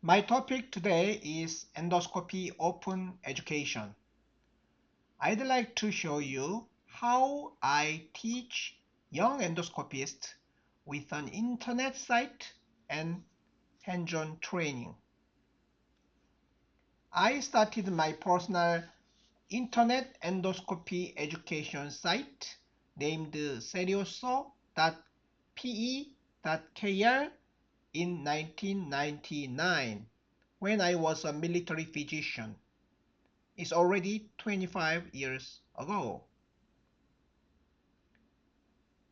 My topic today is endoscopy open education. I'd like to show you how I teach young endoscopists with an internet site and hands-on training. I started my personal internet endoscopy education site named serioso.pe.kr in 1999 when I was a military physician. It's already 25 years ago.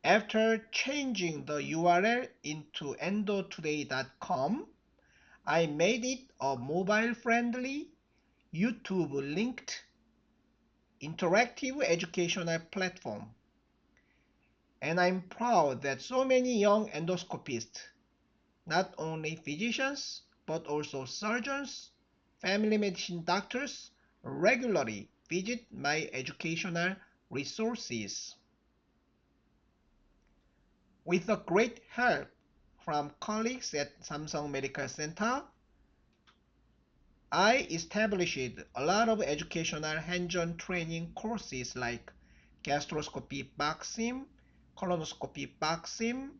After changing the URL into EndoTODAY.com, I made it a mobile-friendly, YouTube-linked, interactive educational platform. And I'm proud that so many young endoscopists, not only physicians, but also surgeons, family medicine doctors, regularly visit my educational resources. With the great help from colleagues at Samsung Medical Center, I established a lot of educational hands-on training courses like gastroscopy boxing, colonoscopy boxing,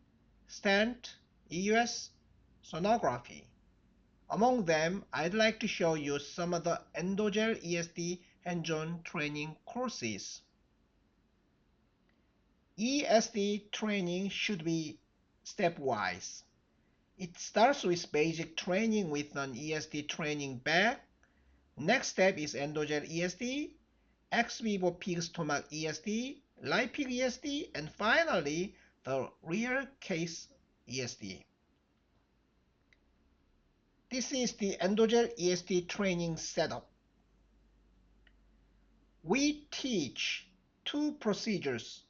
stent, EUS, sonography. Among them, I'd like to show you some of the Endogel ESD hands-on training courses. ESD training should be stepwise. It starts with basic training with an ESD training bag. Next step is Endogel ESD, ex vivo pig stomach ESD, live pig ESD, and finally the real case ESD. This is the Endogel ESD training setup. We teach two procedures.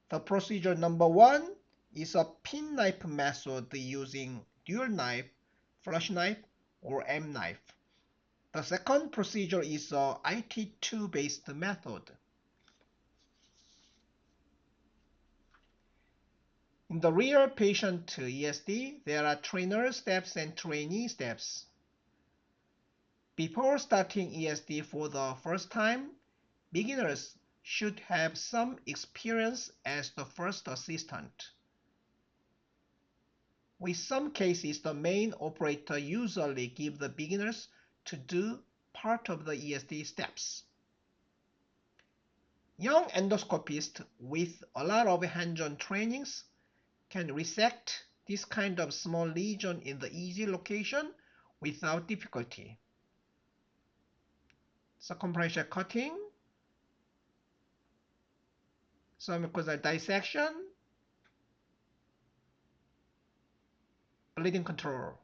The procedure number one is a pin knife method using dual knife, flush knife, or M knife. The second procedure is a IT2 based method. In the real patient ESD, there are trainer steps and trainee steps. Before starting ESD for the first time, beginners should have some experience as the first assistant. With some cases, the main operator usually gives the beginners to do part of the ESD steps. Young endoscopists with a lot of hands-on trainings can resect this kind of small lesion in the easy location without difficulty. Circumferential cutting, submucosal dissection, bleeding control.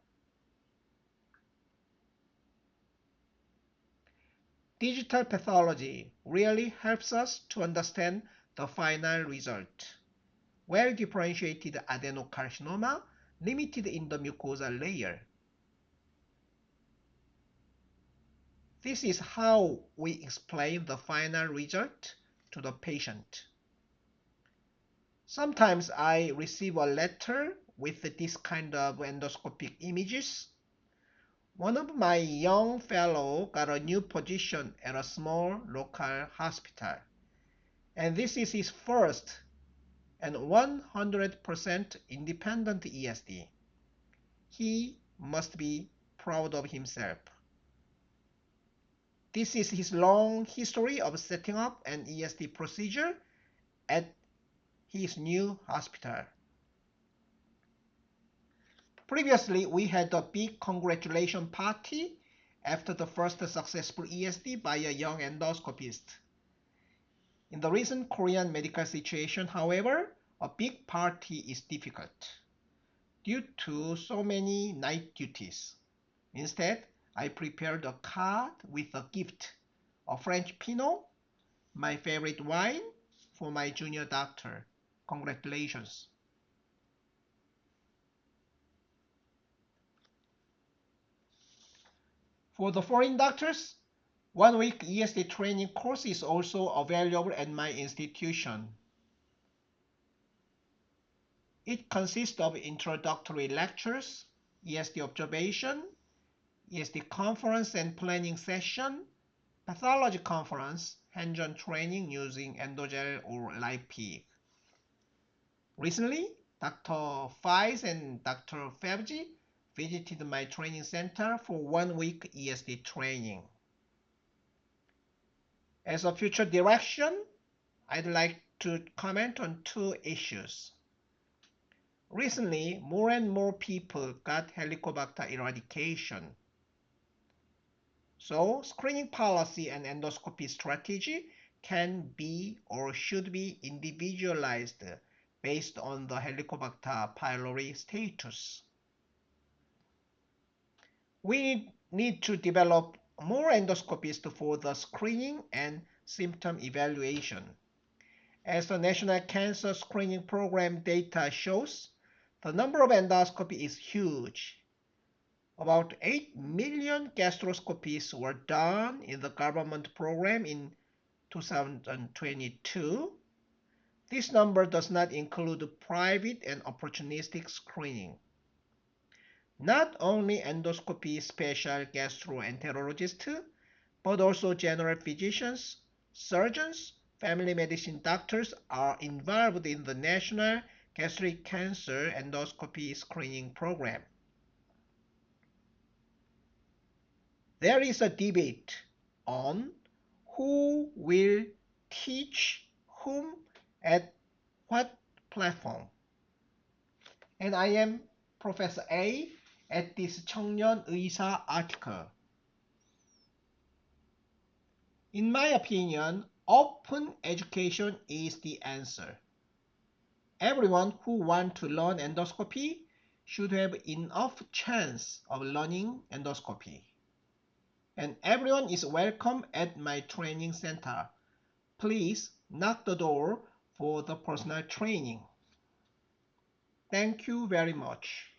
Digital pathology really helps us to understand the final result. Well-differentiated adenocarcinoma limited in the mucosal layer. This is how we explain the final result to the patient. Sometimes I receive a letter with this kind of endoscopic images. One of my young fellows got a new position at a small local hospital, and this is his first and 100% independent ESD. He must be proud of himself. This is his long history of setting up an ESD procedure at his new hospital. Previously, we had a big congratulation party after the first successful ESD by a young endoscopist. In the recent Korean medical situation, however, a big party is difficult due to so many night duties. Instead, I prepared a card with a gift, a French Pinot, my favorite wine, for my junior doctor. Congratulations. For the foreign doctors, 1-week ESD training course is also available at my institution. It consists of introductory lectures, ESD observation, ESD conference and planning session, pathology conference, hands-on training using endogel or live pig. Recently, Dr. Faiz and Dr. Fevji visited my training center for 1 week ESD training. As a future direction, I'd like to comment on 2 issues. Recently, more and more people got Helicobacter eradication. So, screening policy and endoscopy strategy can be or should be individualized based on the Helicobacter pylori status. We need to develop more endoscopists for the screening and symptom evaluation. As the National Cancer Screening Program data shows, the number of endoscopy is huge. About 8 million gastroscopies were done in the government program in 2022. This number does not include private and opportunistic screening. Not only endoscopy special gastroenterologists, but also general physicians, surgeons, family medicine doctors are involved in the National Gastric Cancer Endoscopy Screening Program. There is a debate on who will teach whom at what platform. And I am Professor A at this 청년 의사 article. In my opinion, open education is the answer. Everyone who wants to learn endoscopy should have enough chance of learning endoscopy. And everyone is welcome at my training center. Please knock the door for the personal training. Thank you very much.